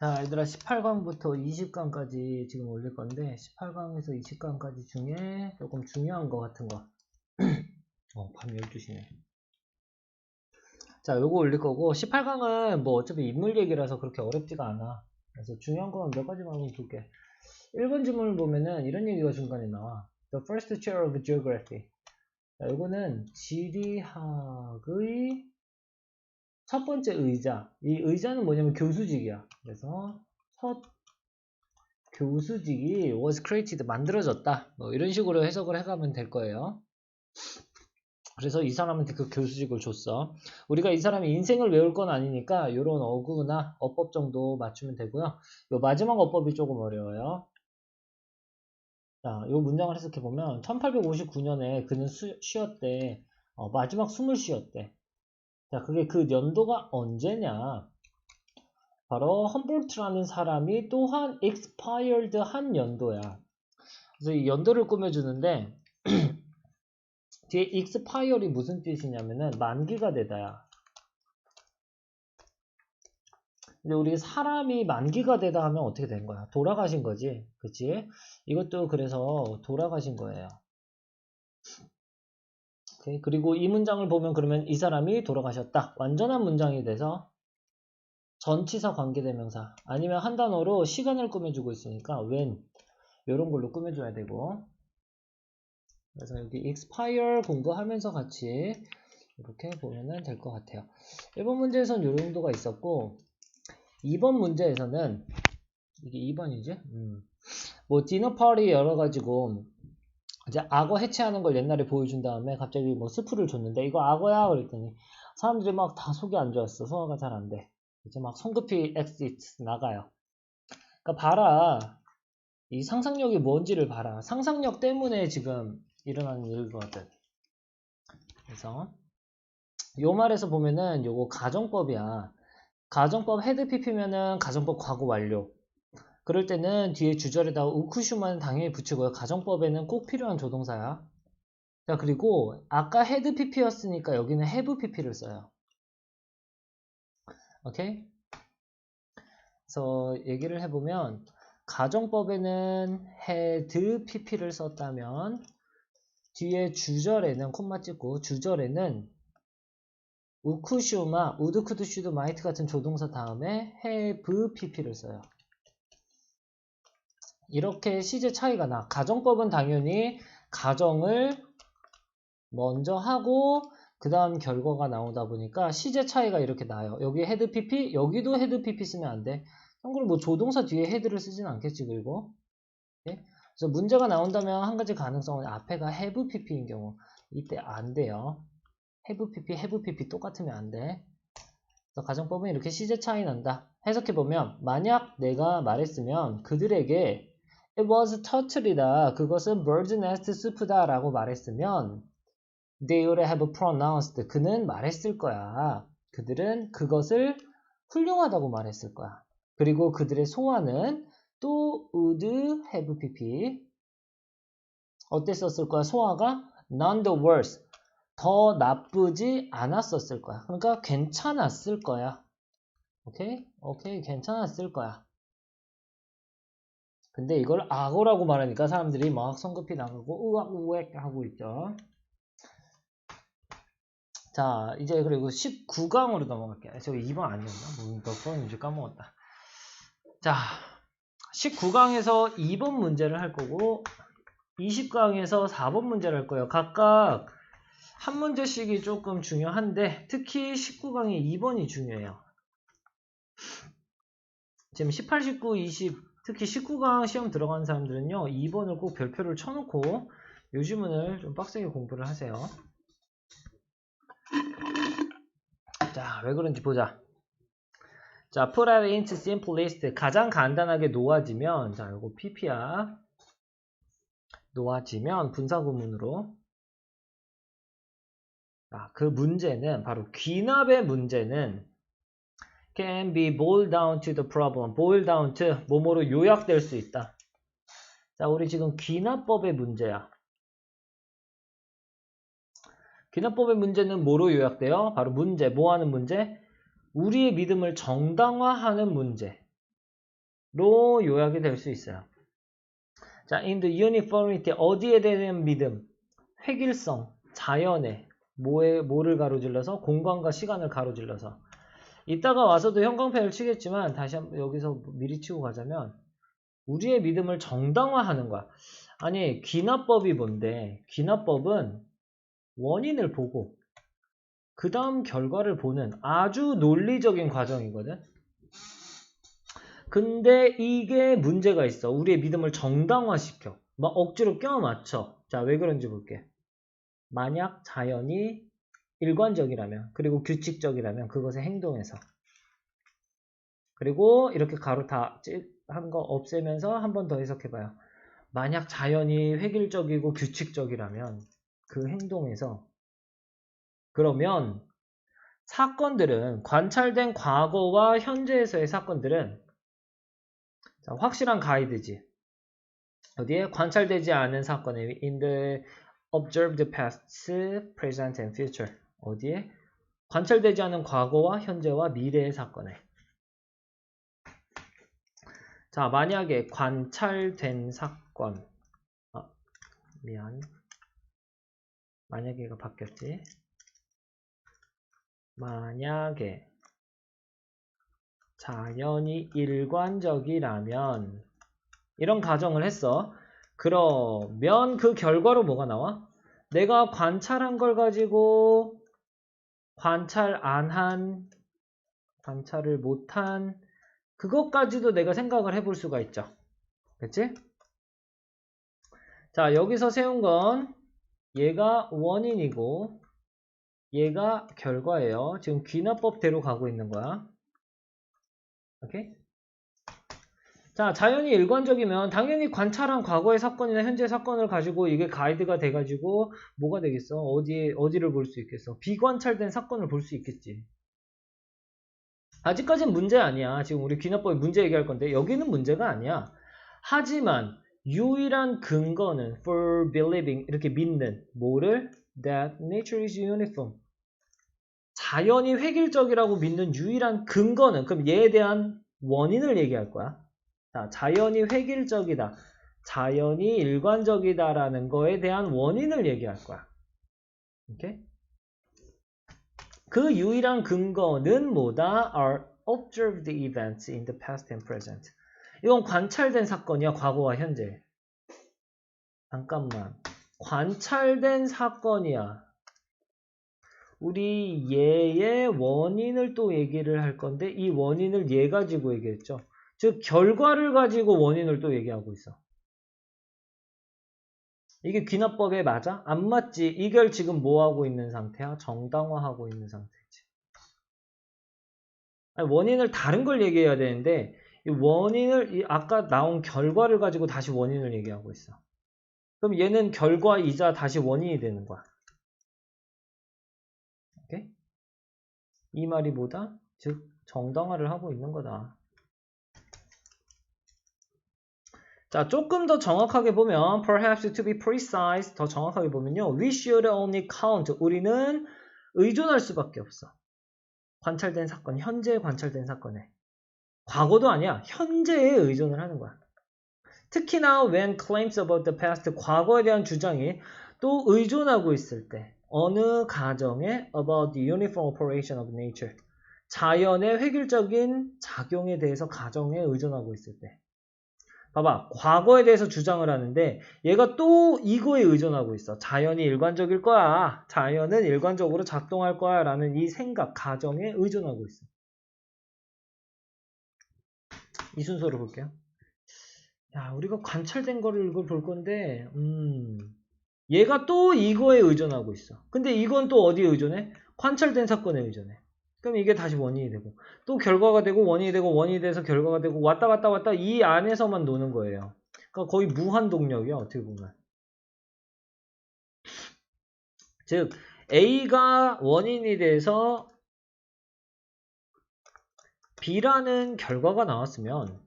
자, 얘들아 18강부터 20강까지 지금 올릴 건데 18강에서 20강까지 중에 조금 중요한 거 같은 거. 밤 12시네. 자, 요거 올릴 거고 18강은 뭐 어차피 인물 얘기라서 그렇게 어렵지가 않아. 그래서 중요한 건 몇 가지만 한번 볼게. 1번 질문을 보면은 이런 얘기가 중간에 나와. The first chair of geography. 자, 요거는 지리학의 첫 번째 의자. 이 의자는 뭐냐면 교수직이야. 그래서 첫 교수직이 was created, 만들어졌다. 뭐 이런 식으로 해석을 해가면 될 거예요. 그래서 이 사람한테 그 교수직을 줬어. 우리가 이 사람이 인생을 외울 건 아니니까 이런 어구나 어법 정도 맞추면 되고요. 요 마지막 어법이 조금 어려워요. 자, 요 문장을 해석해 보면 1859년에 그는 쉬었대. 마지막 숨을 쉬었대. 자, 그게 그 연도가 언제냐? 바로 험볼트라는 사람이 또한 expired 한 연도야. 그래서 이 연도를 꾸며주는데 뒤에 expire이 무슨 뜻이냐면은 만기가 되다야. 근데 우리 사람이 만기가 되다 하면 어떻게 된 거야? 돌아가신 거지. 그치? 이것도 그래서 돌아가신 거예요. 오케이? 그리고 이 문장을 보면 그러면 이 사람이 돌아가셨다. 완전한 문장이 돼서 전치사 관계대명사 아니면 한 단어로 시간을 꾸며주고 있으니까 when 이런 걸로 꾸며줘야 되고, 그래서 여기 expire 공부하면서 같이 이렇게 보면 될 것 같아요. 1번 문제에서는 이 정도가 있었고 2번 문제에서는 이게 2번이지? 뭐 디너 파티 여러 가지고 이제 악어 해체하는 걸 옛날에 보여준 다음에 갑자기 뭐 스프를 줬는데 이거 악어야 그랬더니 사람들이 막 다 속이 안 좋았어. 소화가 잘 안 돼. 이제 막 성급히 엑시트 나가요. 그러니까 봐라. 이 상상력이 뭔지를 봐라. 상상력 때문에 지금 일어나는 일거든. 그래서 요 말에서 보면은 요거 가정법이야. 가정법 헤드 PP면은 가정법 과거 완료. 그럴 때는 뒤에 주절에다가 우쿠슈만 당연히 붙이고요. 가정법에는 꼭 필요한 조동사야. 자, 그리고 아까 헤드 PP였으니까 여기는 have PP를 써요. 오케이? 그래서 얘기를 해보면 가정법에는 had PP를 썼다면 뒤에 주절에는 콤마 찍고 주절에는 우쿠슈마, 우드, 쿠드, 슈드, 마이트 같은 조동사 다음에 have PP를 써요. 이렇게 시제 차이가 나. 가정법은 당연히 가정을 먼저 하고 그 다음 결과가 나오다 보니까 시제 차이가 이렇게 나요. 여기 헤드 PP, 여기도 헤드 PP 쓰면 안 돼. 참고로 뭐 조동사 뒤에 헤드를 쓰진 않겠지. 그리고 네? 그래서 문제가 나온다면 한 가지 가능성은 앞에가 have PP인 경우 이때 안 돼요. have PP 똑같으면 안 돼. 그래서 가정법은 이렇게 시제 차이 난다. 해석해보면 만약 내가 말했으면 그들에게 it was turtle이다. 그것은 bird's nest soup다 라고 말했으면 they would have pronounced. 그는 말했을 거야. 그들은 그것을 훌륭하다고 말했을 거야. 그리고 그들의 소화는 또 would have pp. 어땠었을 거야? 소화가 none the worse. 더 나쁘지 않았었을 거야. 그러니까 괜찮았을 거야. 오케이? 오케이, 괜찮았을 거야. 근데 이걸 악어라고 말하니까 사람들이 막 성급히 나가고 우악 우액 하고 있죠. 자, 이제 그리고 19강으로 넘어갈게요. 저 2번 아니었나? 몇 번인지 까먹었다. 자, 19강에서 2번 문제를 할 거고 20강에서 4번 문제를 할 거예요. 각각 한 문제씩이 조금 중요한데 특히 19강의 2번이 중요해요. 지금 18, 19, 20 특히 19강 시험 들어가는 사람들은요 2번을 꼭 별표를 쳐놓고 요 지문을 좀 빡세게 공부를 하세요. 자, 왜 그런지 보자. 자, put out into simplest. 가장 간단하게 놓아지면, 자, 요거 pp야. 놓아지면 분사구문으로. 자, 그 문제는, 바로 귀납의 문제는 can be boiled down to the problem. boiled down to, 뭐뭐로 요약될 수 있다. 자, 우리 지금 귀납법의 문제야. 귀납법의 문제는 뭐로 요약돼요? 바로 문제, 뭐 하는 문제? 우리의 믿음을 정당화하는 문제. 요약이 될 수 있어요. 자, in the uniformity 어디에 대한 믿음? 획일성, 자연에 뭐를 가로질러서? 공간과 시간을 가로질러서. 이따가 와서도 형광펜을 치겠지만 다시 한번 여기서 미리 치고 가자면 우리의 믿음을 정당화하는 거야. 아니, 귀납법이 뭔데? 귀납법은 원인을 보고 그 다음 결과를 보는 아주 논리적인 과정이거든. 근데 이게 문제가 있어. 우리의 믿음을 정당화시켜. 막 억지로 껴맞춰. 자, 왜 그런지 볼게. 만약 자연이 일관적이라면, 그리고 규칙적이라면 그것의 행동에서. 그리고 이렇게 가로 다 한 거 없애면서 한 번 더 해석해봐요. 만약 자연이 획일적이고 규칙적이라면 그 행동에서, 그러면 사건들은, 관찰된 과거와 현재에서의 사건들은 자, 확실한 가이드지. 어디에? 관찰되지 않은 사건에 in the observed past, present and future. 어디에? 관찰되지 않은 과거와 현재와 미래의 사건에. 자, 만약에 관찰된 사건, 만약에가 바뀌었지. 만약에 자연이 일관적이라면, 이런 가정을 했어. 그러면 그 결과로 뭐가 나와? 내가 관찰한 걸 가지고 관찰 안 한, 관찰을 못한 그것까지도 내가 생각을 해볼 수가 있죠. 그치? 자, 여기서 세운 건 얘가 원인이고 얘가 결과예요. 지금 귀납법대로 가고 있는 거야. 오케이? 자, 자연이 일관적이면 당연히 관찰한 과거의 사건이나 현재 사건을 가지고 이게 가이드가 돼가지고 뭐가 되겠어? 어디를 볼 수 있겠어? 비관찰된 사건을 볼 수 있겠지. 아직까지는 문제 아니야. 지금 우리 귀납법에 문제 얘기할 건데 여기는 문제가 아니야. 하지만 유일한 근거는 for believing, 이렇게 믿는 뭐를? That nature is uniform. 자연이 획일적이라고 믿는 유일한 근거는, 그럼 얘에 대한 원인을 얘기할 거야. 자, 자연이 획일적이다, 자연이 일관적이다라는 거에 대한 원인을 얘기할 거야. 오케이? 그 유일한 근거는 뭐다? Are observed events in the past and present. 이건 관찰된 사건이야, 과거와 현재. 잠깐만. 관찰된 사건이야. 우리 얘의 원인을 또 얘기를 할 건데 이 원인을 얘 가지고 얘기했죠. 즉 결과를 가지고 원인을 또 얘기하고 있어. 이게 귀납법에 맞아? 안 맞지? 이걸 지금 뭐 하고 있는 상태야? 정당화하고 있는 상태지. 아니, 원인을 다른 걸 얘기해야 되는데 이 원인을, 아까 나온 결과를 가지고 다시 원인을 얘기하고 있어. 그럼 얘는 결과이자 다시 원인이 되는 거야. 오케이? 이 말이 뭐다? 즉 정당화를 하고 있는 거다. 자, 조금 더 정확하게 보면 perhaps to be precise, 더 정확하게 보면요. We should only count. 우리는 의존할 수밖에 없어. 관찰된 사건, 현재에 관찰된 사건에. 과거도 아니야. 현재에 의존을 하는 거야. 특히나 when claims about the past, 과거에 대한 주장이 또 의존하고 있을 때, 어느 가정에 about the uniform operation of nature, 자연의 획일적인 작용에 대해서 가정에 의존하고 있을 때. 봐봐, 과거에 대해서 주장을 하는데 얘가 또 이거에 의존하고 있어. 자연이 일관적일 거야, 자연은 일관적으로 작동할 거야 라는 이 생각, 가정에 의존하고 있어. 이 순서로 볼게요. 야, 우리가 관찰된 거를 이걸 볼 건데 얘가 또 이거에 의존하고 있어. 근데 이건 또 어디에 의존해? 관찰된 사건에 의존해. 그럼 이게 다시 원인이 되고 또 결과가 되고 원인이 되고 원인이 돼서 결과가 되고 왔다 갔다 왔다 이 안에서만 노는 거예요. 그러니까 거의 무한동력이야, 어떻게 보면. 즉 A가 원인이 돼서 B라는 결과가 나왔으면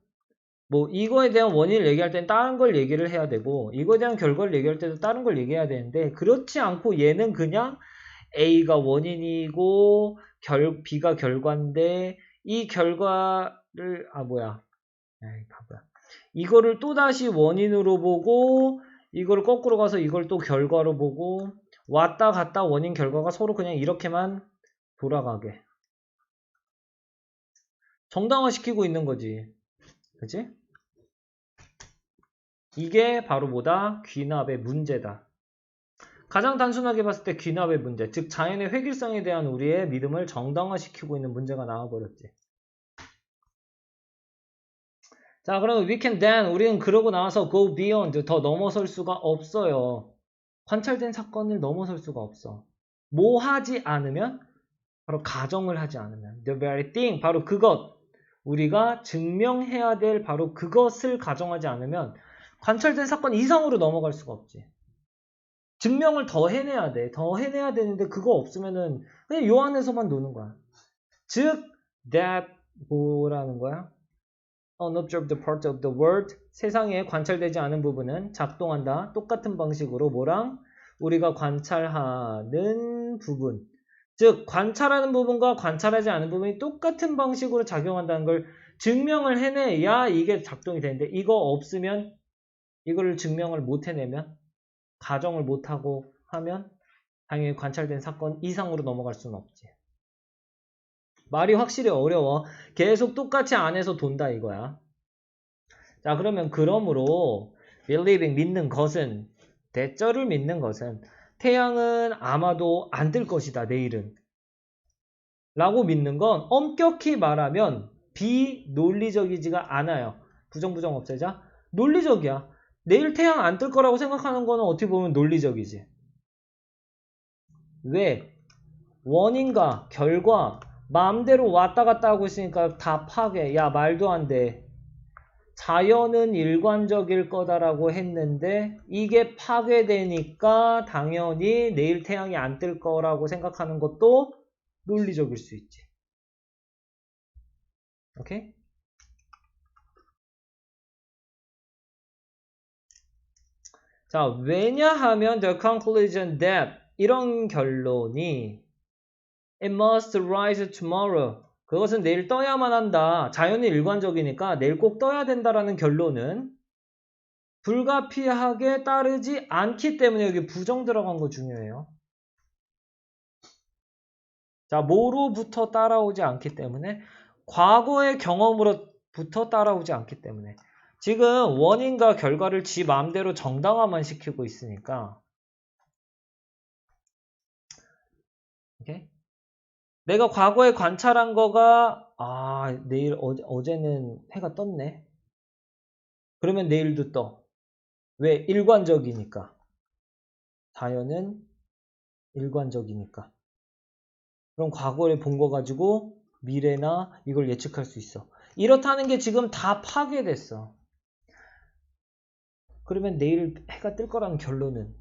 뭐 이거에 대한 원인을 얘기할 땐 다른 걸 얘기를 해야 되고 이거에 대한 결과를 얘기할 때도 다른 걸 얘기해야 되는데 그렇지 않고 얘는 그냥 A가 원인이고 B가 결과인데 이 결과를 에이, 바보야. 이거를 또다시 원인으로 보고 이걸 거꾸로 가서 이걸 또 결과로 보고 왔다 갔다 원인 결과가 서로 그냥 이렇게만 돌아가게 정당화시키고 있는 거지. 그치? 이게 바로 뭐다? 귀납의 문제다. 가장 단순하게 봤을 때 귀납의 문제, 즉 자연의 획일성에 대한 우리의 믿음을 정당화시키고 있는 문제가 나와버렸지. 자, 그러면 we can then, 우리는 그러고 나서 go beyond, 더 넘어설 수가 없어요. 관찰된 사건을 넘어설 수가 없어. 뭐 하지 않으면? 바로 가정을 하지 않으면. The very thing, 바로 그것. 우리가 증명해야 될 바로 그것을 가정하지 않으면 관찰된 사건 이상으로 넘어갈 수가 없지. 증명을 더 해내야 돼. 더 해내야 되는데 그거 없으면은 그냥 요 안에서만 노는 거야. 즉, that 뭐라는 거야? Unobserved part of the world, 세상에 관찰되지 않은 부분은 작동한다. 똑같은 방식으로 뭐랑? 우리가 관찰하는 부분. 즉, 관찰하는 부분과 관찰하지 않은 부분이 똑같은 방식으로 작용한다는 걸 증명을 해내야 이게 작동이 되는데 이거 없으면, 이거를 증명을 못 해내면, 가정을 못하고 하면 당연히 관찰된 사건 이상으로 넘어갈 수는 없지. 말이 확실히 어려워. 계속 똑같이 안에서 돈다 이거야. 자, 그러므로 believing, 믿는 것은, 대절을 믿는 것은 태양은 아마도 안 뜰 것이다 내일은 라고 믿는 건 엄격히 말하면 비논리적이지가 않아요. 부정 없애자. 논리적이야. 내일 태양 안 뜰 거라고 생각하는 거는 어떻게 보면 논리적이지. 왜? 원인과 결과 마음대로 왔다 갔다 하고 있으니까 다 파괴. 야, 말도 안 돼. 자연은 일관적일 거다라고 했는데 이게 파괴되니까 당연히 내일 태양이 안 뜰 거라고 생각하는 것도 논리적일 수 있지. 오케이? 자, 왜냐하면 the conclusion that 이런 결론이 it must rise tomorrow. 그것은 내일 떠야만 한다. 자연이 일관적이니까 내일 꼭 떠야 된다라는 결론은 불가피하게 따르지 않기 때문에 여기 부정 들어간 거 중요해요. 자, 뭐로부터 따라오지 않기 때문에 과거의 경험으로부터 따라오지 않기 때문에 지금 원인과 결과를 지 마음대로 정당화만 시키고 있으니까 오케이? 내가 과거에 관찰한 거가 내일 어제는 해가 떴네. 그러면 내일도 떠. 왜? 일관적이니까. 자연은 일관적이니까. 그럼 과거에 본 거 가지고 미래나 이걸 예측할 수 있어. 이렇다는 게 지금 다 파괴됐어. 그러면 내일 해가 뜰 거라는 결론은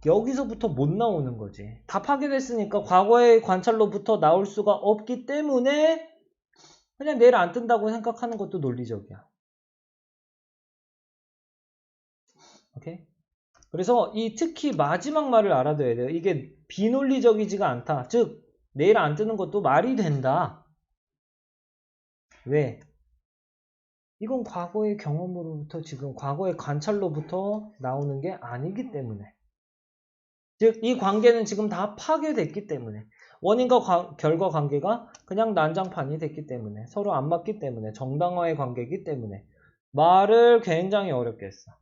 여기서부터 못 나오는 거지. 다 파괴됐으니까 과거의 관찰로부터 나올 수가 없기 때문에 그냥 내일 안 뜬다고 생각하는 것도 논리적이야. 오케이? 그래서 이 특히 마지막 말을 알아둬야 돼요. 이게 비논리적이지가 않다. 즉 내일 안 뜨는 것도 말이 된다. 왜? 이건 과거의 경험으로부터 지금 과거의 관찰로부터 나오는 게 아니기 때문에. 즉 이 관계는 지금 다 파괴됐기 때문에. 원인과 결과 관계가 그냥 난장판이 됐기 때문에. 서로 안 맞기 때문에. 정당화의 관계이기 때문에. 말을 굉장히 어렵게 했어.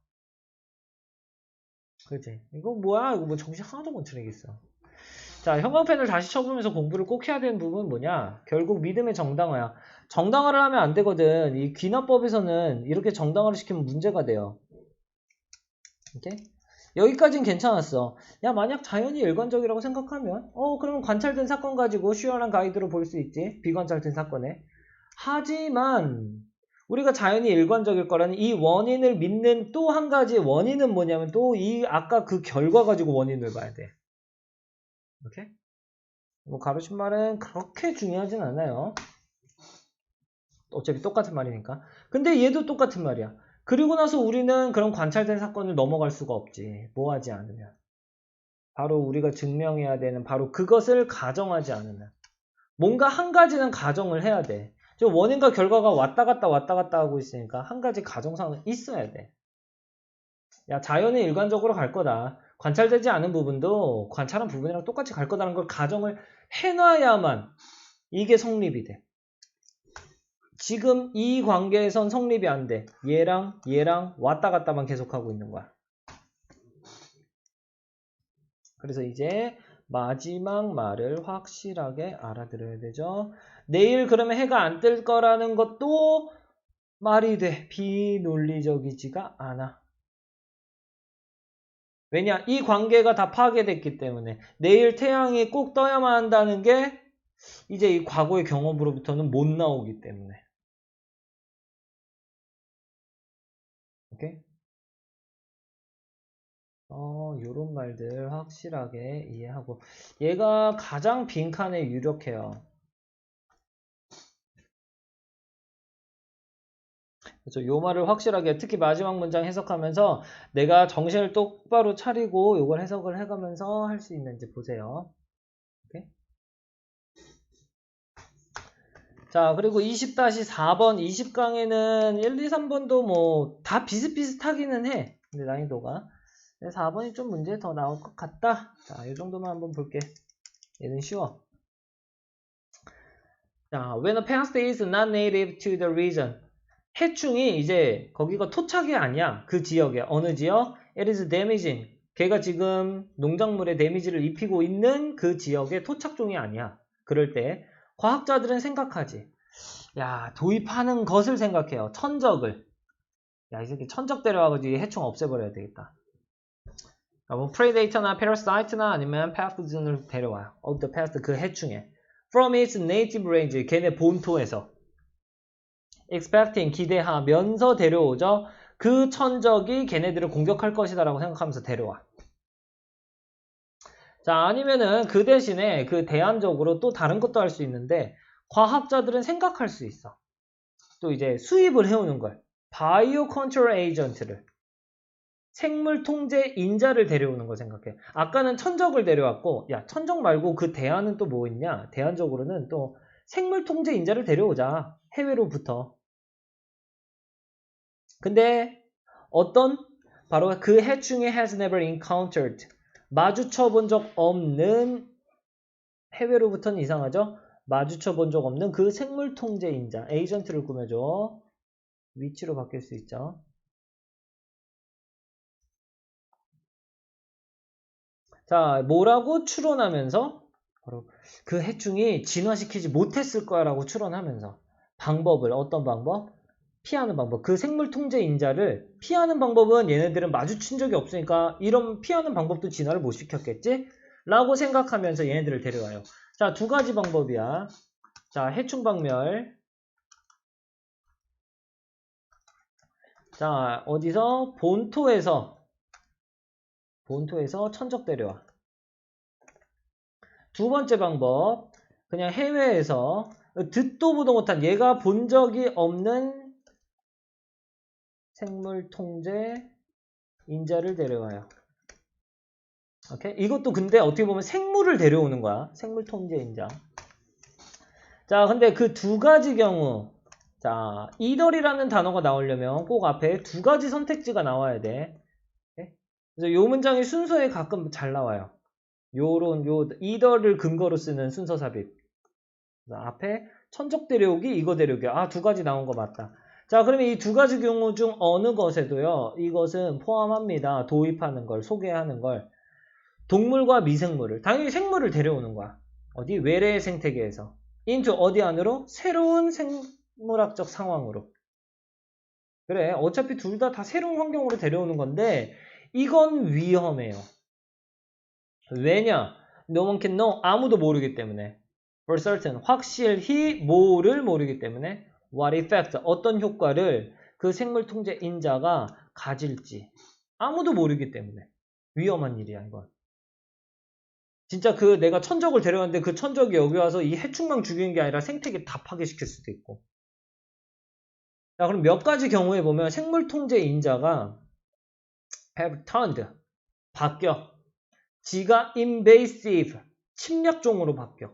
그치? 이거 뭐야? 이거 뭐 정신 하나도 못 차리겠어. 자, 형광펜을 다시 쳐보면서 공부를 꼭 해야 되는 부분은 뭐냐? 결국 믿음의 정당화야. 정당화를 하면 안 되거든. 이 귀납법에서는 이렇게 정당화를 시키면 문제가 돼요. 오케이? 여기까지는 괜찮았어. 야, 만약 자연이 일관적이라고 생각하면 그러면 관찰된 사건 가지고 슈어한 가이드로 볼 수 있지. 비관찰된 사건에. 하지만 우리가 자연이 일관적일 거라는 이 원인을 믿는 또 한 가지 원인은 뭐냐면 또 이 아까 그 결과 가지고 원인을 봐야 돼. 오케이? 뭐 가로친 말은 그렇게 중요하진 않아요. 어차피 똑같은 말이니까. 근데 얘도 똑같은 말이야. 그리고 나서 우리는 그런 관찰된 사건을 넘어갈 수가 없지. 뭐 하지 않으면. 바로 우리가 증명해야 되는 바로 그것을 가정하지 않으면. 뭔가 한 가지는 가정을 해야 돼. 지금 원인과 결과가 왔다 갔다 하고 있으니까 한 가지 가정상은 있어야 돼. 야, 자연은 일관적으로 갈 거다. 관찰되지 않은 부분도 관찰한 부분이랑 똑같이 갈 거다라는 걸 가정을 해놔야만 이게 성립이 돼. 지금 이 관계에선 성립이 안 돼. 얘랑 왔다 갔다만 계속하고 있는 거야. 그래서 이제 마지막 말을 확실하게 알아들어야 되죠. 내일 그러면 해가 안 뜰 거라는 것도 말이 돼. 비논리적이지가 않아. 왜냐? 이 관계가 다 파괴됐기 때문에 내일 태양이 꼭 떠야만 한다는 게 이제 이 과거의 경험으로부터는 못 나오기 때문에. 오케이? 요런 말들 확실하게 이해하고 얘가 가장 빈칸에 유력해요. 그래서 요 말을 확실하게 특히 마지막 문장 해석하면서 내가 정신을 똑바로 차리고 요걸 해석을 해가면서 할 수 있는지 보세요. 오케이? 자, 그리고 20-4번 20강에는 1, 2, 3번도 뭐 다 비슷비슷하기는 해. 근데 난이도가 4번이 좀 문제 더 나올 것 같다. 자, 이 정도만 한번 볼게. 얘는 쉬워. 자, when a past is not native to the region. 해충이 이제 거기가 토착이 아니야. 그 지역에. 어느 지역? It is damaging. 걔가 지금 농작물에 데미지를 입히고 있는 그 지역의 토착종이 아니야. 그럴 때 과학자들은 생각하지. 야, 도입하는 것을 생각해요. 천적을. 야, 이 새끼 천적 데려와가지고 해충 없애버려야 되겠다. 뭐 프레데이터나 패러사이트나 아니면 패스트존을 데려와요. of the past 그 해충에. From its native range 걔네 본토에서. expecting 기대하면서 데려오죠. 그 천적이 걔네들을 공격할 것이다 라고 생각하면서 데려와. 자, 아니면은 그 대신에 그 대안적으로 또 다른 것도 할 수 있는데 과학자들은 생각할 수 있어. 또 이제 수입을 해오는 걸. 바이오 컨트롤 에이전트를. 생물 통제 인자를 데려오는 걸 생각해. 아까는 천적을 데려왔고, 야, 천적 말고 그 대안은 또 뭐 있냐? 대안적으로는 또 생물 통제 인자를 데려오자. 해외로부터. 근데 어떤 바로 그 해충이 has never encountered 마주쳐 본 적 없는 해외로부터는 이상하죠? 마주쳐 본 적 없는 그 생물 통제 인자 에이전트를 꾸며줘. 위치로 바뀔 수 있죠. 자, 뭐라고 추론하면서 바로 그 해충이 진화시키지 못했을 거야 라고 추론하면서 방법을 어떤 방법? 피하는 방법. 그 생물 통제 인자를 피하는 방법은 얘네들은 마주친 적이 없으니까 이런 피하는 방법도 진화를 못 시켰겠지? 라고 생각하면서 얘네들을 데려와요. 자, 두 가지 방법이야. 자, 해충 박멸. 자, 어디서? 본토에서 천적 데려와. 두 번째 방법. 그냥 해외에서 듣도 보도 못한 얘가 본 적이 없는 생물 통제 인자를 데려와요. 오케이? 이것도 근데 어떻게 보면 생물을 데려오는 거야. 생물 통제 인자. 자, 근데 그 두 가지 경우. 자, 이덜이라는 단어가 나오려면 꼭 앞에 두 가지 선택지가 나와야 돼. 오케이? 그래서 요 문장의 순서에 가끔 잘 나와요. 요런 이덜을 근거로 쓰는 순서 삽입. 앞에 천적 데려오기, 이거 데려오기. 아, 두 가지 나온 거 맞다. 자, 그러면 이 두 가지 경우 중 어느 것에도요. 이것은 포함합니다. 도입하는 걸, 소개하는 걸. 동물과 미생물을. 당연히 생물을 데려오는 거야. 어디? 외래 생태계에서. into 어디 안으로? 새로운 생물학적 상황으로. 그래, 어차피 둘 다 새로운 환경으로 데려오는 건데 이건 위험해요. 왜냐? No one can know. 아무도 모르기 때문에. For certain. 확실히 뭐를 모르기 때문에. What effect. 어떤 효과를 그 생물 통제 인자가 가질지. 아무도 모르기 때문에. 위험한 일이야, 이건. 진짜 그 내가 천적을 데려왔는데 그 천적이 여기 와서 이 해충만 죽이는 게 아니라 생태계 다 파괴시킬 수도 있고. 자, 그럼 몇 가지 경우에 보면 생물 통제 인자가 have turned. 바뀌어. 지가 invasive. 침략종으로 바뀌어.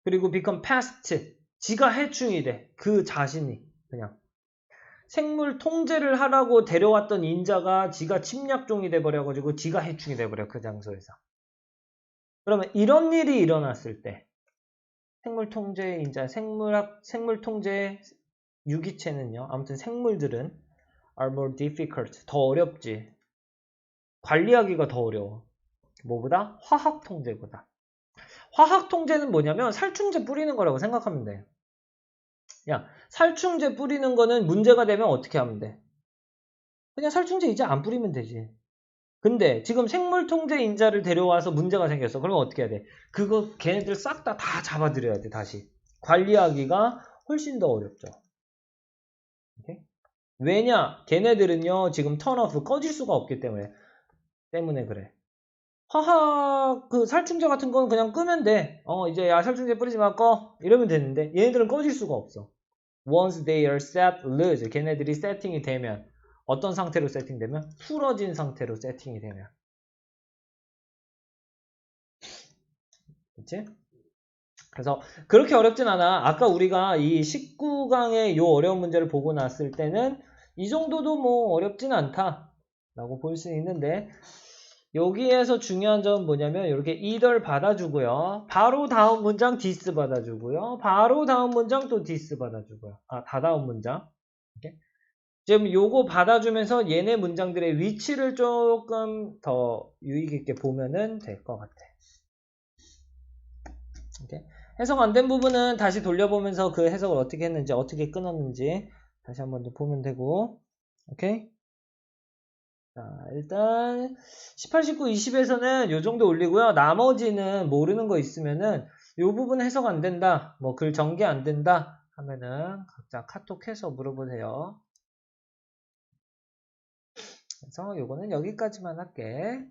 그리고 become pest. 지가 해충이 돼. 그 자신이 그냥. 생물 통제를 하라고 데려왔던 인자가 지가 침략종이 돼버려가지고 지가 해충이 돼버려. 그 장소에서. 그러면 이런 일이 일어났을 때 생물 통제 인자, 생물 통제 유기체는요. 아무튼 생물들은 are more difficult. 더 어렵지. 관리하기가 더 어려워. 뭐보다? 화학 통제보다. 화학 통제는 뭐냐면 살충제 뿌리는 거라고 생각하면 돼. 야, 살충제 뿌리는 거는 문제가 되면 어떻게 하면 돼? 그냥 살충제 이제 안 뿌리면 되지. 근데 지금 생물 통제 인자를 데려와서 문제가 생겼어. 그러면 어떻게 해야 돼? 그거 걔네들 싹 다 잡아들여야 돼, 다시. 관리하기가 훨씬 더 어렵죠. 오케이? 왜냐? 걔네들은요, 지금 턴오프 꺼질 수가 없기 때문에 그래. 화학 그 살충제 같은 건 그냥 끄면 돼. 이제 야 살충제 뿌리지 마 꺼. 이러면 되는데 얘네들은 꺼질 수가 없어. Once they are set loose. 걔네들이 세팅이 되면 어떤 상태로 세팅되면? 풀어진 상태로 세팅이 되면. 그치? 그래서 그렇게 어렵진 않아. 아까 우리가 이 19강의 요 어려운 문제를 보고 났을 때는 이 정도도 뭐 어렵진 않다 라고 볼 수 있는데 여기에서 중요한 점은 뭐냐면 이렇게 either 받아주고요. 바로 다음 문장 this 받아주고요. 바로 다음 문장 또 this 받아주고요. 다다음 문장. 이렇게. 지금 요거 받아주면서 얘네 문장들의 위치를 조금 더 유익 있게 보면은 될 것 같아. 이렇게. 해석 안 된 부분은 다시 돌려보면서 그 해석을 어떻게 했는지, 어떻게 끊었는지 다시 한번 더 보면 되고. 오케이? 자, 일단 18, 19, 20에서는 요 정도 올리고요. 나머지는 모르는 거 있으면은 요 부분 해석 안 된다. 뭐 글 전개 안 된다 하면은 각자 카톡해서 물어보세요. 그래서 요거는 여기까지만 할게.